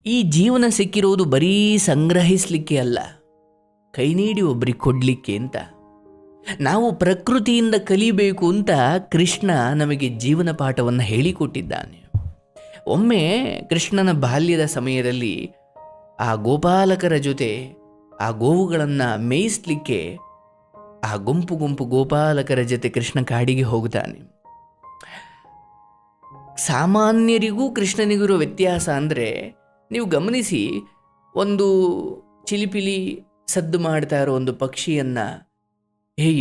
ಈ ಜೀವನ ಸಿಕ್ಕಿರುವುದು ಬರೀ ಸಂಗ್ರಹಿಸಲಿಕ್ಕೆ ಅಲ್ಲ, ಕೈ ನೀಡಿ ಒಬ್ಬರಿಗೆ ಕೊಡಲಿಕ್ಕೆ ಅಂತ. ನಾವು ಪ್ರಕೃತಿಯಿಂದ ಕಲಿಬೇಕು ಅಂತ ಕೃಷ್ಣ ನಮಗೆ ಜೀವನ ಪಾಠವನ್ನು ಹೇಳಿಕೊಟ್ಟಿದ್ದಾನೆ. ಒಮ್ಮೆ ಕೃಷ್ಣನ ಬಾಲ್ಯದ ಸಮಯದಲ್ಲಿ ಆ ಗೋಪಾಲಕರ ಜೊತೆ ಆ ಗೋವುಗಳನ್ನು ಮೇಯಿಸಲಿಕ್ಕೆ ಆ ಗುಂಪು ಗುಂಪು ಗೋಪಾಲಕರ ಜೊತೆ ಕೃಷ್ಣ ಕಾಡಿಗೆ ಹೋಗುತ್ತಾನೆ. ಸಾಮಾನ್ಯರಿಗೂ ಕೃಷ್ಣನಿಗಿರೋ ವ್ಯತ್ಯಾಸ ಅಂದರೆ, ನೀವು ಗಮನಿಸಿ, ಒಂದು ಚಿಲಿಪಿಲಿ ಸದ್ದು ಮಾಡ್ತಾ ಇರೋ ಒಂದು ಪಕ್ಷಿಯನ್ನು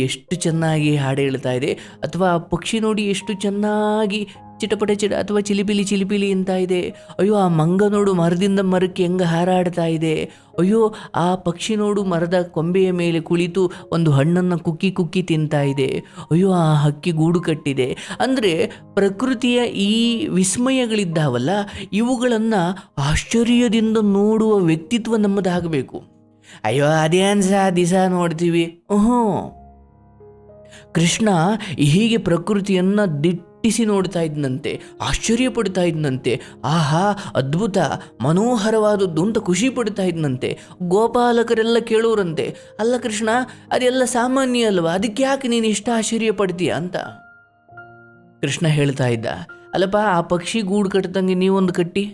ಎಷ್ಟು ಚೆನ್ನಾಗಿ ಹಾಡು ಹೇಳ್ತಾ ಇದೆ, ಅಥವಾ ಆ ಪಕ್ಷಿ ನೋಡಿ ಎಷ್ಟು ಚೆನ್ನಾಗಿ ಚಿಟಪಟ ಅಥವಾ ಚಿಲಿಪಿಲಿ ಚಿಲಿಪಿಲಿ ಅಂತ ಇದೆ. ಅಯ್ಯೋ, ಆ ಮಂಗ ನೋಡು ಮರದಿಂದ ಮರಕ್ಕೆ ಹೆಂಗೆ ಹಾರಾಡ್ತಾ ಇದೆ. ಅಯ್ಯೋ, ಆ ಪಕ್ಷಿ ನೋಡು ಮರದ ಕೊಂಬೆಯ ಮೇಲೆ ಕುಳಿತು ಒಂದು ಹಣ್ಣನ್ನು ಕುಕ್ಕಿ ಕುಕ್ಕಿ ತಿಂತಾ ಇದೆ. ಅಯ್ಯೋ, ಆ ಹಕ್ಕಿ ಗೂಡು ಕಟ್ಟಿದೆ. ಅಂದರೆ ಪ್ರಕೃತಿಯ ಈ ವಿಸ್ಮಯಗಳಿದ್ದಾವಲ್ಲ, ಇವುಗಳನ್ನು ಆಶ್ಚರ್ಯದಿಂದ ನೋಡುವ ವ್ಯಕ್ತಿತ್ವ ನಮ್ಮದಾಗಬೇಕು. ಅಯ್ಯೋ, ಅದೇನ್ಸ ದಿಸ ನೋಡ್ತೀವಿ. ಕೃಷ್ಣ ಹೀಗೆ ಪ್ರಕೃತಿಯನ್ನು ದಿಟ್ಟಿಸಿ ನೋಡ್ತಾ ಇದ್ದಂತೆ, ಆಶ್ಚರ್ಯ ಪಡ್ತಾ ಇದ್ದಂತೆ. ಆಹಾ, ಅದ್ಭುತ, ಮನೋಹರವಾದದ್ದು ಅಂತ ಖುಷಿ ಪಡ್ತಾ ಇದ್ದಂತೆ. ಗೋಪಾಲಕರೆಲ್ಲ ಕೇಳೋರಂತೆ, ಅಲ್ಲ ಕೃಷ್ಣ, ಅದೆಲ್ಲ ಸಾಮಾನ್ಯ ಅಲ್ವಾ, ಅದಕ್ಕೆ ಯಾಕೆ ನೀನು ಇಷ್ಟ ಆಶ್ಚರ್ಯ ಪಡ್ತೀಯ ಅಂತ. ಕೃಷ್ಣ ಹೇಳ್ತಾ ಇದ್ದ, ಅಲ್ಲಪ್ಪ, ಆ ಪಕ್ಷಿ ಗೂಡು ಕಟ್ಟದಂಗೆ ನೀವೊಂದು ಕಟ್ಟಿ,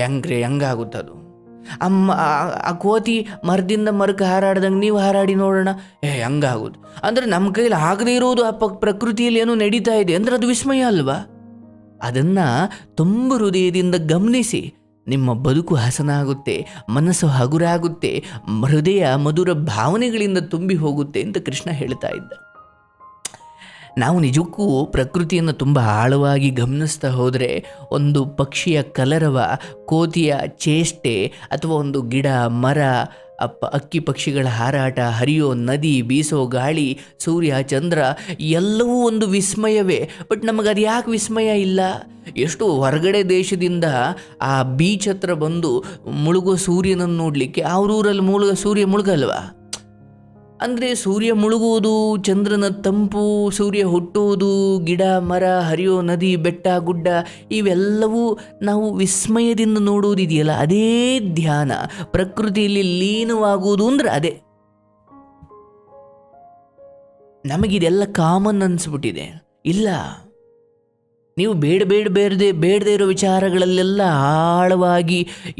ಹೆಂಗ್ರಿ, ಹೆಂಗಾಗುತ್ತದು. ಆ ಕೋತಿ ಮರದಿಂದ ಮರಕ್ಕೆ ಹಾರಾಡ್ದಂಗೆ ನೀವು ಹಾರಾಡಿ ನೋಡೋಣ, ಹಂಗಾಗೋದು. ಅಂದರೆ ನಮ್ಮ ಕೈಲಿ ಆಗದೇ ಇರೋದು ಆ ಪ್ರಕೃತಿಯಲ್ಲಿ ಏನೋ ನಡೀತಾ ಇದೆ ಅಂದರೆ ಅದು ವಿಸ್ಮಯ ಅಲ್ವಾ. ಅದನ್ನು ತುಂಬ ಹೃದಯದಿಂದ ಗಮನಿಸಿ, ನಿಮ್ಮ ಬದುಕು ಹಸನಾಗುತ್ತೆ, ಮನಸ್ಸು ಹಗುರಾಗುತ್ತೆ, ಹೃದಯ ಮಧುರ ಭಾವನೆಗಳಿಂದ ತುಂಬಿ ಹೋಗುತ್ತೆ ಅಂತ ಕೃಷ್ಣ ಹೇಳ್ತಾ ಇದ್ದ. ನಾವು ನಿಜಕ್ಕೂ ಪ್ರಕೃತಿಯನ್ನು ತುಂಬ ಆಳವಾಗಿ ಗಮನಿಸ್ತಾ ಹೋದರೆ, ಒಂದು ಪಕ್ಷಿಯ ಕಲರವ, ಕೋತಿಯ ಚೇಷ್ಟೆ, ಅಥವಾ ಒಂದು ಗಿಡ, ಮರ, ಅಕ್ಕಿ ಪಕ್ಷಿಗಳ ಹಾರಾಟ, ಹರಿಯೋ ನದಿ, ಬೀಸೋ ಗಾಳಿ, ಸೂರ್ಯ, ಚಂದ್ರ ಎಲ್ಲವೂ ಒಂದು ವಿಸ್ಮಯವೇ. ಬಟ್ ನಮಗದು ಯಾಕೆ ವಿಸ್ಮಯ ಇಲ್ಲ? ಎಷ್ಟು ಹೊರಗಡೆ ದೇಶದಿಂದ ಆ ಬೀಚ್ ಹತ್ರ ಬಂದು ಮುಳುಗೋ ಸೂರ್ಯನನ್ನು ನೋಡಲಿಕ್ಕೆ ಅವ್ರೂರಲ್ಲಿ ಸೂರ್ಯ ಮುಳುಗಲ್ವಾ? ಅಂದರೆ ಸೂರ್ಯ ಮುಳುಗುವುದು, ಚಂದ್ರನ ತಂಪು, ಸೂರ್ಯ ಹುಟ್ಟುವುದು, ಗಿಡ, ಮರ, ಹರಿಯೋ ನದಿ, ಬೆಟ್ಟ, ಗುಡ್ಡ ಇವೆಲ್ಲವೂ ನಾವು ವಿಸ್ಮಯದಿಂದ ನೋಡುವುದಿದೆಯಲ್ಲ, ಅದೇ ಧ್ಯಾನ. ಪ್ರಕೃತಿಯಲ್ಲಿ ಲೀನವಾಗುವುದು ಅಂದರೆ ಅದೇ. ನಮಗಿದೆಲ್ಲ ಕಾಮನ್ ಅನಿಸ್ಬಿಟ್ಟಿದೆ. ಇಲ್ಲ, ನೀವು ಬೇಡದೇ ಇರೋ ವಿಚಾರಗಳಲ್ಲೆಲ್ಲ ಆಳವಾಗಿ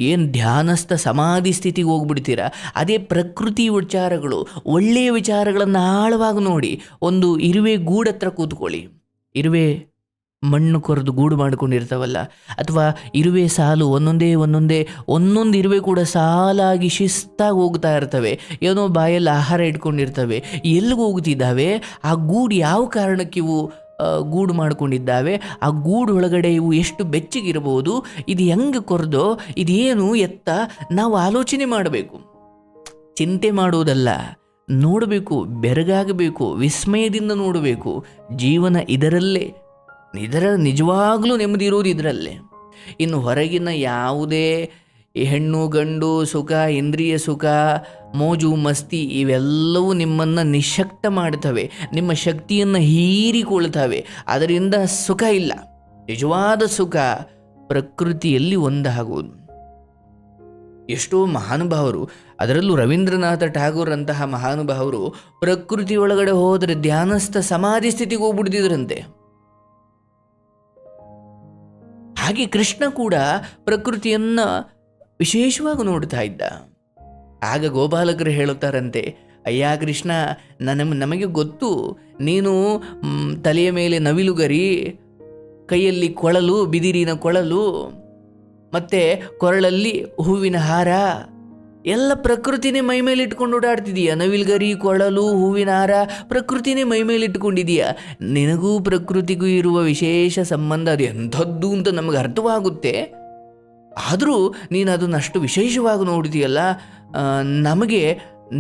ಏನು ಧ್ಯಾನಸ್ಥ ಸಮಾಧಿ ಸ್ಥಿತಿಗೆ ಹೋಗ್ಬಿಡ್ತೀರಾ. ಅದೇ ಪ್ರಕೃತಿ ವಿಚಾರಗಳು, ಒಳ್ಳೆಯ ವಿಚಾರಗಳನ್ನು ಆಳವಾಗಿ ನೋಡಿ. ಒಂದು ಇರುವೆ ಗೂಡತ್ರ ಕೂತ್ಕೊಳ್ಳಿ. ಇರುವೆ ಮಣ್ಣು ಕೊರೆದು ಗೂಡು ಮಾಡ್ಕೊಂಡಿರ್ತಾವಲ್ಲ, ಅಥವಾ ಇರುವೆ ಸಾಲು ಒಂದೊಂದು ಇರುವೆ ಕೂಡ ಸಾಲಾಗಿ ಶಿಸ್ತಾಗಿ ಹೋಗ್ತಾ ಇರ್ತವೆ. ಏನೋ ಬಾಯಲ್ಲಿ ಆಹಾರ ಇಟ್ಕೊಂಡಿರ್ತವೆ. ಎಲ್ಲಿಗೆ ಹೋಗ್ತಿದ್ದಾವೆ? ಆ ಗೂಡು ಯಾವ ಕಾರಣಕ್ಕೆ ಇವು ಗೂಡು ಮಾಡ್ಕೊಂಡಿದ್ದಾವೆ? ಆ ಗೂಡು ಒಳಗಡೆ ಇವು ಎಷ್ಟು ಬೆಚ್ಚಗಿರ್ಬೋದು? ಇದು ಹೆಂಗೆ ಕೊರೆದೋ, ಇದೇನು ಎತ್ತ? ನಾವು ಆಲೋಚನೆ ಮಾಡಬೇಕು, ಚಿಂತೆ ಮಾಡುವುದಲ್ಲ, ನೋಡಬೇಕು, ಬೆರಗಾಗಬೇಕು, ವಿಸ್ಮಯದಿಂದ ನೋಡಬೇಕು. ಜೀವನ ಇದರಲ್ಲೇ, ನಿಜವಾಗ್ಲೂ ನೆಮ್ಮದಿ ಇರೋದು ಇದರಲ್ಲೇ. ಇನ್ನು ಹೊರಗಿನ ಯಾವುದೇ ಹೆಣ್ಣು ಗಂಡು ಸುಖ, ಇಂದ್ರಿಯ ಸುಖ, ಮೋಜು ಮಸ್ತಿ ಇವೆಲ್ಲವೂ ನಿಮ್ಮನ್ನು ನಿಶಕ್ತ ಮಾಡ್ತವೆ, ನಿಮ್ಮ ಶಕ್ತಿಯನ್ನು ಹೀರಿಕೊಳ್ತವೆ. ಅದರಿಂದ ಸುಖ ಇಲ್ಲ. ನಿಜವಾದ ಸುಖ ಪ್ರಕೃತಿಯಲ್ಲಿ ಒಂದಾಗುವುದು. ಎಷ್ಟೋ ಮಹಾನುಭಾವರು, ಅದರಲ್ಲೂ ರವೀಂದ್ರನಾಥ ಠಾಗೂರ್ ಅಂತಹ ಮಹಾನುಭಾವರು ಪ್ರಕೃತಿ ಒಳಗಡೆ ಹೋದರೆ ಧ್ಯಾನಸ್ಥ ಸಮಾಧಿ ಸ್ಥಿತಿಗೆ ಹೋಗ್ಬಿಡ್ತಿದ್ರಂತೆ. ಹಾಗೆ ಕೃಷ್ಣ ಕೂಡ ಪ್ರಕೃತಿಯನ್ನು ವಿಶೇಷವಾಗಿ ನೋಡ್ತಾ ಇದ್ದ. ಆಗ ಗೋಪಾಲಕರು ಹೇಳುತ್ತಾರಂತೆ, ಅಯ್ಯ ಕೃಷ್ಣ, ನಮಗೆ ಗೊತ್ತು, ನೀನು ತಲೆಯ ಮೇಲೆ ನವಿಲುಗರಿ, ಕೈಯಲ್ಲಿ ಕೊಳಲು, ಬಿದಿರಿನ ಕೊಳಲು, ಮತ್ತು ಕೊರಳಲ್ಲಿ ಹೂವಿನ ಹಾರ, ಎಲ್ಲ ಪ್ರಕೃತಿನೇ ಮೈ ಮೇಲೆ ಇಟ್ಕೊಂಡು ಓಡಾಡ್ತಿದೀಯ. ನವಿಲುಗರಿ, ಕೊಳಲು, ಹೂವಿನ ಹಾರ ಪ್ರಕೃತಿನೇ ಮೈ ಮೇಲೆ ಇಟ್ಕೊಂಡಿದೀಯ. ನಿನಗೂ ಪ್ರಕೃತಿಗೂ ಇರುವ ವಿಶೇಷ ಸಂಬಂಧ ಅದು ಎಂಥದ್ದು ಅಂತ ನಮಗೆ ಅರ್ಥವಾಗುತ್ತೆ. ಆದರೂ ನೀನು ಅದನ್ನು ಅಷ್ಟು ವಿಶೇಷವಾಗಿ ನೋಡ್ತೀಯಲ್ಲ. ನಮಗೆ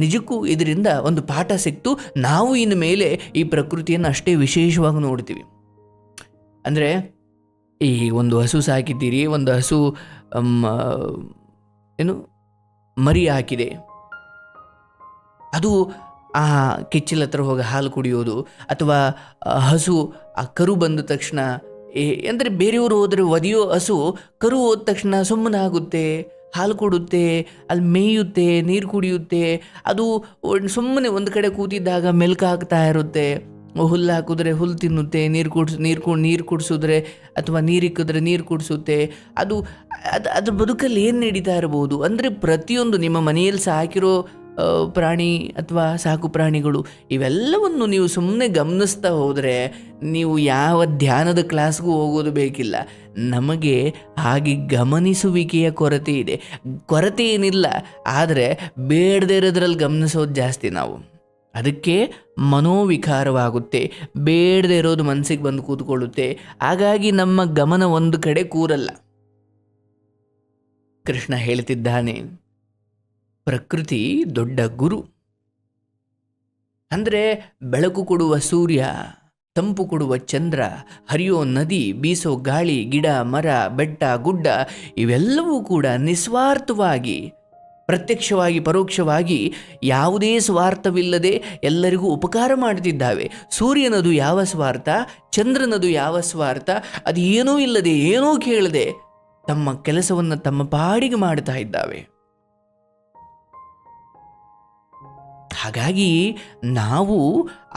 ನಿಜಕ್ಕೂ ಇದರಿಂದ ಒಂದು ಪಾಠ ಸಿಕ್ತು. ನಾವು ಇನ್ನು ಮೇಲೆ ಈ ಪ್ರಕೃತಿಯನ್ನು ಅಷ್ಟೇ ವಿಶೇಷವಾಗಿ ನೋಡ್ತೀವಿ. ಅಂದರೆ ಈ ಒಂದು ಹಸು ಸಾಕಿದ್ದೀರಿ, ಒಂದು ಹಸು ಮರಿ ಹಾಕಿದೆ. ಅದು ಆ ಕೆಚ್ಚಲ ಹತ್ರ ಹೋಗಿ ಹಾಲು ಕುಡಿಯೋದು, ಅಥವಾ ಹಸು ಆ ಕರು ಬಂದ ತಕ್ಷಣ ಅಂದರೆ ಬೇರೆಯವರು ಹೋದರೆ ಒದೆಯೋ ಹಸು ಕರು ಹೋದ ತಕ್ಷಣ ಸುಮ್ಮನಾಗುತ್ತೆ, ಹಾಲು ಕೊಡುತ್ತೆ, ಅಲ್ಲಿ ಮೇಯುತ್ತೆ, ನೀರು ಕುಡಿಯುತ್ತೆ. ಅದು ಸುಮ್ಮನೆ ಒಂದು ಕಡೆ ಕೂತಿದ್ದಾಗ ಮೆಲ್ಕು ಹಾಕ್ತಾ ಇರುತ್ತೆ. ಹುಲ್ಲು ಹಾಕಿದ್ರೆ ಹುಲ್ಲು ತಿನ್ನುತ್ತೆ, ನೀರು ಕುಡಿಸಿದ್ರೆ ಅಥವಾ ನೀರಿಕ್ಕಿದ್ರೆ ನೀರು ಕುಡಿಸುತ್ತೆ. ಅದ್ರ ಬದುಕಲ್ಲಿ ಏನು ನಡೀತಾ ಇರ್ಬೋದು ಅಂದರೆ ಪ್ರತಿಯೊಂದು ನಿಮ್ಮ ಮನೆಯಲ್ಲಿ ಸಾಕಿರೋ ಪ್ರಾಣಿ ಅಥವಾ ಸಾಕು ಪ್ರಾಣಿಗಳು ಇವೆಲ್ಲವನ್ನು ನೀವು ಸುಮ್ಮನೆ ಗಮನಿಸ್ತಾ ಹೋದರೆ ನೀವು ಯಾವ ಧ್ಯಾನದ ಕ್ಲಾಸ್ಗೂ ಹೋಗೋದು ಬೇಕಿಲ್ಲ. ನಮಗೆ ಹಾಗೆ ಗಮನಿಸುವಿಕೆಯ ಕೊರತೆ ಇದೆ. ಕೊರತೆ ಏನಿಲ್ಲ, ಆದರೆ ಬೇಡದೇ ಇರೋದ್ರಲ್ಲಿ ಗಮನಿಸೋದು ಜಾಸ್ತಿ ನಾವು. ಅದಕ್ಕೆ ಮನೋವಿಕಾರವಾಗುತ್ತೆ, ಬೇಡದೇ ಇರೋದು ಮನಸ್ಸಿಗೆ ಬಂದು ಕೂತ್ಕೊಳ್ಳುತ್ತೆ. ಹಾಗಾಗಿ ನಮ್ಮ ಗಮನ ಒಂದು ಕಡೆ ಕೂರಲ್ಲ. ಕೃಷ್ಣ ಹೇಳ್ತಿದ್ದಾನೆ, ಪ್ರಕೃತಿ ದೊಡ್ಡ ಗುರು. ಅಂದರೆ ಬೆಳಕು ಕೊಡುವ ಸೂರ್ಯ, ತಂಪು ಕೊಡುವ ಚಂದ್ರ, ಹರಿಯೋ ನದಿ, ಬೀಸೋ ಗಾಳಿ, ಗಿಡ ಮರ, ಬೆಟ್ಟ ಗುಡ್ಡ ಇವೆಲ್ಲವೂ ಕೂಡ ನಿಸ್ವಾರ್ಥವಾಗಿ, ಪ್ರತ್ಯಕ್ಷವಾಗಿ ಪರೋಕ್ಷವಾಗಿ ಯಾವುದೇ ಸ್ವಾರ್ಥವಿಲ್ಲದೆ ಎಲ್ಲರಿಗೂ ಉಪಕಾರ ಮಾಡ್ತಿದ್ದಾವೆ. ಸೂರ್ಯನದು ಯಾವ ಸ್ವಾರ್ಥ, ಚಂದ್ರನದು ಯಾವ ಸ್ವಾರ್ಥ, ಅದು ಏನೂ ಇಲ್ಲದೆ ಏನೂ ಕೇಳದೆ ತಮ್ಮ ಕೆಲಸವನ್ನು ತಮ್ಮ ಪಾಡಿಗೆ ಮಾಡ್ತಾ ಇದ್ದಾವೆ. ಹಾಗಾಗಿ ನಾವು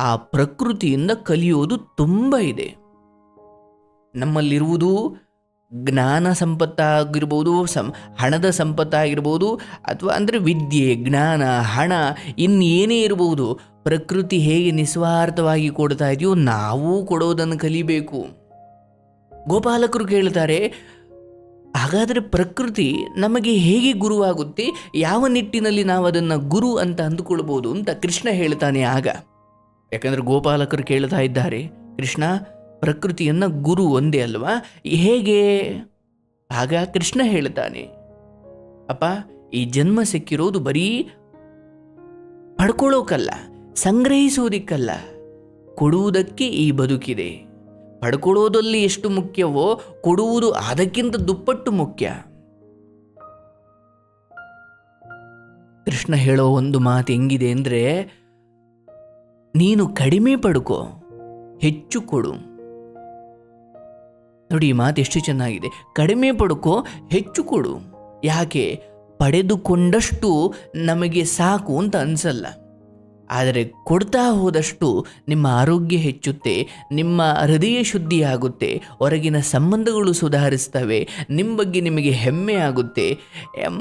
ಆ ಪ್ರಕೃತಿಯಿಂದ ಕಲಿಯೋದು ತುಂಬ ಇದೆ. ನಮ್ಮಲ್ಲಿರುವುದು ಜ್ಞಾನ ಸಂಪತ್ತಾಗಿರ್ಬೋದು, ಹಣದ ಸಂಪತ್ತಾಗಿರ್ಬೋದು, ಅಥವಾ ಅಂದರೆ ವಿದ್ಯೆ, ಜ್ಞಾನ, ಹಣ, ಇನ್ನೇನೇ ಇರ್ಬೋದು. ಪ್ರಕೃತಿ ಹೇಗೆ ನಿಸ್ವಾರ್ಥವಾಗಿ ಕೊಡ್ತಾ ಇದೆಯೋ ನಾವು ಕೊಡೋದನ್ನು ಕಲಿಬೇಕು. ಗೋಪಾಲಕರು ಕೇಳ್ತಾರೆ, ಹಾಗಾದರೆ ಪ್ರಕೃತಿ ನಮಗೆ ಹೇಗೆ ಗುರುವಾಗುತ್ತೆ, ಯಾವ ನಿಟ್ಟಿನಲ್ಲಿ ನಾವು ಅದನ್ನು ಗುರು ಅಂತ ಅಂದುಕೊಳ್ಬೋದು ಅಂತ ಕೃಷ್ಣ ಹೇಳ್ತಾನೆ. ಆಗ ಯಾಕಂದರೆ ಗೋಪಾಲಕರು ಕೇಳ್ತಾ ಇದ್ದಾರೆ, ಕೃಷ್ಣ ಪ್ರಕೃತಿಯನ್ನು ಗುರು ಒಂದೇ ಅಲ್ವಾ, ಹೇಗೆ? ಆಗ ಕೃಷ್ಣ ಹೇಳ್ತಾನೆ, ಅಪ್ಪ, ಈ ಜನ್ಮ ಸಿಕ್ಕಿರೋದು ಬರೀ ಪಡ್ಕೊಳ್ಳೋಕಲ್ಲ, ಸಂಗ್ರಹಿಸೋದಿಕ್ಕಲ್ಲ, ಕೊಡುವುದಕ್ಕೆ ಈ ಬದುಕಿದೆ. ಪಡ್ಕೊಳ್ಳೋದಲ್ಲಿ ಎಷ್ಟು ಮುಖ್ಯವೋ ಕೊಡುವುದು ಅದಕ್ಕಿಂತ ದುಪ್ಪಟ್ಟು ಮುಖ್ಯ. ಕೃಷ್ಣ ಹೇಳೋ ಒಂದು ಮಾತು ಹೆಂಗಿದೆ ಅಂದರೆ, ನೀನು ಕಡಿಮೆ ಪಡ್ಕೋ, ಹೆಚ್ಚು ಕೊಡು. ನೋಡಿ, ಈ ಮಾತು ಎಷ್ಟು ಚೆನ್ನಾಗಿದೆ. ಕಡಿಮೆ ಪಡ್ಕೋ, ಹೆಚ್ಚು ಕೊಡು. ಯಾಕೆ? ಪಡೆದುಕೊಂಡಷ್ಟು ನಮಗೆ ಸಾಕು ಅಂತ ಅನಿಸಲ್ಲ, ಆದರೆ ಕೊಡ್ತಾ ಹೋದಷ್ಟು ನಿಮ್ಮ ಆರೋಗ್ಯ ಹೆಚ್ಚುತ್ತೆ, ನಿಮ್ಮ ಹೃದಯ ಶುದ್ಧಿಯಾಗುತ್ತೆ, ಹೊರಗಿನ ಸಂಬಂಧಗಳು ಸುಧಾರಿಸ್ತವೆ, ನಿಮ್ಮ ಬಗ್ಗೆ ನಿಮಗೆ ಹೆಮ್ಮೆ ಆಗುತ್ತೆ.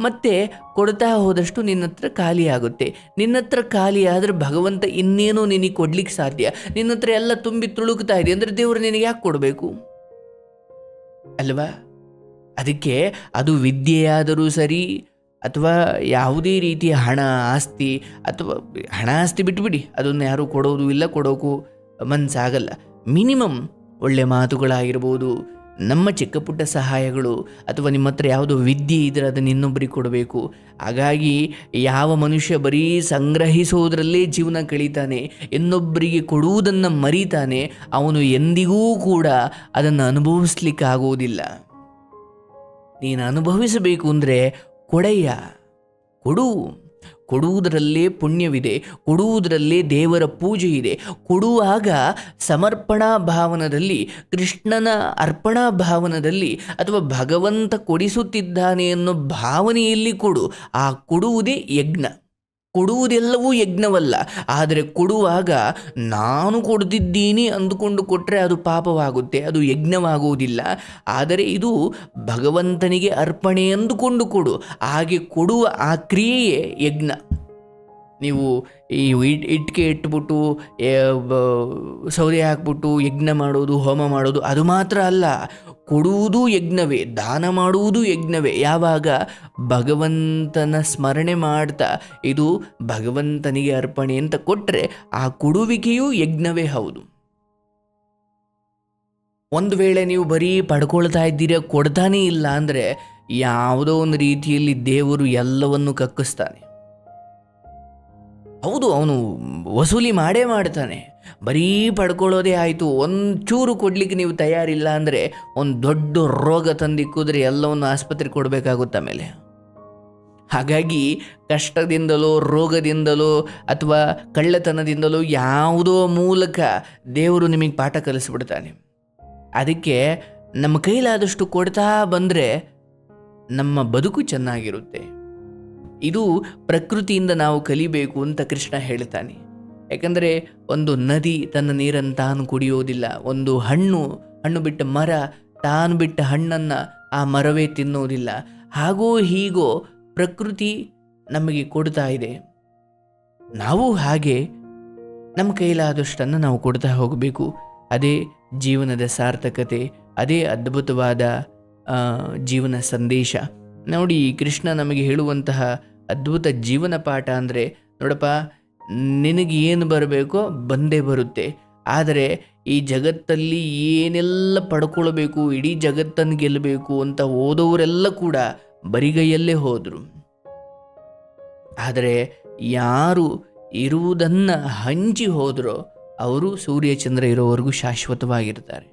ಮತ್ತು ಕೊಡ್ತಾ ಹೋದಷ್ಟು ನಿನ್ನ ಹತ್ರ ಖಾಲಿ ಆಗುತ್ತೆ. ನಿನ್ನ ಹತ್ರ ಖಾಲಿ ಆದರೆ ಭಗವಂತ ಇನ್ನೇನೋ ನಿನಗೆ ಕೊಡ್ಲಿಕ್ಕೆ ಸಾಧ್ಯ. ನಿನ್ನ ಹತ್ರ ಎಲ್ಲ ತುಂಬಿ ತುಳುಕ್ತಾ ಇದೆ ಅಂದರೆ ದೇವರು ನಿನಗೆ ಯಾಕೆ ಕೊಡಬೇಕು ಅಲ್ವಾ? ಅದಕ್ಕೆ ಅದು ವಿದ್ಯೆಯಾದರೂ ಸರಿ, ಅಥವಾ ಯಾವುದೇ ರೀತಿಯ ಹಣ ಆಸ್ತಿ, ಅಥವಾ ಹಣ ಆಸ್ತಿ ಬಿಟ್ಟುಬಿಡಿ, ಅದನ್ನು ಯಾರೂ ಕೊಡೋದು ಇಲ್ಲ, ಕೊಡೋಕ್ಕೂ ಮನಸ್ಸಾಗಲ್ಲ. ಮಿನಿಮಮ್ ಒಳ್ಳೆ ಮಾತುಗಳಾಗಿರ್ಬೋದು, ನಮ್ಮ ಚಿಕ್ಕ ಪುಟ್ಟ ಸಹಾಯಗಳು, ಅಥವಾ ನಿಮ್ಮ ಹತ್ರ ಯಾವುದೋ ವಿದ್ಯೆ ಇದ್ದರೆ ಅದನ್ನು ಇನ್ನೊಬ್ಬರಿಗೆ ಕೊಡಬೇಕು. ಹಾಗಾಗಿ ಯಾವ ಮನುಷ್ಯ ಬರೀ ಸಂಗ್ರಹಿಸೋದ್ರಲ್ಲೇ ಜೀವನ ಕಳೀತಾನೆ, ಇನ್ನೊಬ್ಬರಿಗೆ ಕೊಡುವುದನ್ನು ಮರೀತಾನೆ, ಅವನು ಎಂದಿಗೂ ಕೂಡ ಅದನ್ನು ಅನುಭವಿಸ್ಲಿಕ್ಕಾಗೋದಿಲ್ಲ. ನೀನು ಅನುಭವಿಸಬೇಕು ಅಂದರೆ ಕೊಡೆಯ, ಕೊಡುವುದರಲ್ಲೇ ಪುಣ್ಯವಿದೆ, ಕೊಡುವುದರಲ್ಲೇ ದೇವರ ಪೂಜೆ ಇದೆ. ಕೊಡುವಾಗ ಸಮರ್ಪಣಾ ಭಾವನದಲ್ಲಿ, ಕೃಷ್ಣನ ಅರ್ಪಣಾ ಭಾವನದಲ್ಲಿ, ಅಥವಾ ಭಗವಂತ ಕೊಡಿಸುತ್ತಿದ್ದಾನೆ ಅನ್ನೋ ಭಾವನೆಯಲ್ಲಿ ಕೊಡು. ಆ ಕೊಡುವುದೇ ಯಜ್ಞ. ಕೊಡುವುದೆಲ್ಲವೂ ಯಜ್ಞವಲ್ಲ, ಆದರೆ ಕೊಡುವಾಗ ನಾನು ಕೊಡ್ತಿದ್ದೀನಿ ಅಂದುಕೊಂಡು ಕೊಟ್ಟರೆ ಅದು ಪಾಪವಾಗುತ್ತೆ, ಅದು ಯಜ್ಞವಾಗುವುದಿಲ್ಲ. ಆದರೆ ಇದು ಭಗವಂತನಿಗೆ ಅರ್ಪಣೆ ಅಂದುಕೊಂಡು ಕೊಡು. ಹಾಗೆ ಕೊಡುವ ಆ ಕ್ರಿಯೆಯೇ ಯಜ್ಞ. ನೀವು ಈ ಇಟ್ಟಿಗೆ ಇಟ್ಬಿಟ್ಟು ಸೌದೆ ಹಾಕ್ಬಿಟ್ಟು ಯಜ್ಞ ಮಾಡೋದು, ಹೋಮ ಮಾಡೋದು ಅದು ಮಾತ್ರ ಅಲ್ಲ, ಕೊಡುವುದು ಯಜ್ಞವೇ, ದಾನ ಮಾಡುವುದು ಯಜ್ಞವೇ. ಯಾವಾಗ ಭಗವಂತನ ಸ್ಮರಣೆ ಮಾಡ್ತಾ ಇದು ಭಗವಂತನಿಗೆ ಅರ್ಪಣೆ ಅಂತ ಕೊಟ್ಟರೆ ಆ ಕೊಡುವಿಕೆಯೂ ಯಜ್ಞವೇ ಹೌದು. ಒಂದು ವೇಳೆ ನೀವು ಬರೀ ಪಡ್ಕೊಳ್ತಾ ಇದ್ದೀರಾ, ಕೊಡ್ತಾನೇ ಇಲ್ಲ ಅಂದರೆ ಯಾವುದೋ ಒಂದು ರೀತಿಯಲ್ಲಿ ದೇವರು ಎಲ್ಲವನ್ನು ಕಕ್ಕಿಸ್ತಾನೆ. ಹೌದು, ಅವನು ವಸೂಲಿ ಮಾಡೇ ಮಾಡ್ತಾನೆ. ಬರೀ ಪಡ್ಕೊಳ್ಳೋದೇ ಆಯಿತು, ಒಂಚೂರು ಕೊಡಲಿಕ್ಕೆ ನೀವು ತಯಾರಿಲ್ಲ ಅಂದರೆ ಒಂದು ದೊಡ್ಡ ರೋಗ ತಂದಿಕ್ಕಿದ್ರೆ ಎಲ್ಲವನ್ನು ಆಸ್ಪತ್ರೆಗೆ ಕೊಡಬೇಕಾಗುತ್ತೆ ಆಮೇಲೆ. ಹಾಗಾಗಿ ಕಷ್ಟದಿಂದಲೋ, ರೋಗದಿಂದಲೋ, ಅಥವಾ ಕಳ್ಳತನದಿಂದಲೋ ಯಾವುದೋ ಮೂಲಕ ದೇವರು ನಿಮಗೆ ಪಾಠ ಕಲಿಸ್ಬಿಡ್ತಾನೆ. ಅದಕ್ಕೆ ನಮ್ಮ ಕೈಲಾದಷ್ಟು ಕೊಡ್ತಾ ಬಂದರೆ ನಮ್ಮ ಬದುಕು ಚೆನ್ನಾಗಿರುತ್ತೆ. ಇದು ಪ್ರಕೃತಿಯಿಂದ ನಾವು ಕಲಿಬೇಕು ಅಂತ ಕೃಷ್ಣ ಹೇಳ್ತಾನೆ. ಯಾಕಂದರೆ ಒಂದು ನದಿ ತನ್ನ ನೀರನ್ನು ತಾನು ಕುಡಿಯೋದಿಲ್ಲ, ಒಂದು ಹಣ್ಣು ಬಿಟ್ಟ ಮರ ತಾನು ಬಿಟ್ಟ ಹಣ್ಣನ್ನು ಆ ಮರವೇ ತಿನ್ನೋದಿಲ್ಲ. ಹಾಗೋ ಹೀಗೋ ಪ್ರಕೃತಿ ನಮಗೆ ಕೊಡ್ತಾ ಇದೆ. ನಾವು ಹಾಗೆ ನಮ್ಮ ಕೈಲಾದಷ್ಟನ್ನು ನಾವು ಕೊಡ್ತಾ ಹೋಗಬೇಕು. ಅದೇ ಜೀವನದ ಸಾರ್ಥಕತೆ, ಅದೇ ಅದ್ಭುತವಾದ ಜೀವನ ಸಂದೇಶ. ನೋಡಿ, ಕೃಷ್ಣ ನಮಗೆ ಹೇಳುವಂತಹ ಅದ್ಭುತ ಜೀವನ ಪಾಠ ಅಂದರೆ, ನೋಡಪ್ಪ, ನಿನಗೆ ಏನು ಬರಬೇಕೋ ಬಂದೇ ಬರುತ್ತೆ. ಆದರೆ ಈ ಜಗತ್ತಲ್ಲಿ ಏನೆಲ್ಲ ಪಡ್ಕೊಳ್ಬೇಕು, ಇಡೀ ಜಗತ್ತನ್ನು ಗೆಲ್ಲಬೇಕು ಅಂತ ಹೋದವರೆಲ್ಲ ಕೂಡ ಬರಿಗೈಯಲ್ಲೇ ಹೋದರು. ಆದರೆ ಯಾರು ಇರುವುದನ್ನು ಹಂಚಿ ಹೋದರೋ ಅವರು ಸೂರ್ಯಚಂದ್ರ ಇರೋವರೆಗೂ ಶಾಶ್ವತವಾಗಿರ್ತಾರೆ.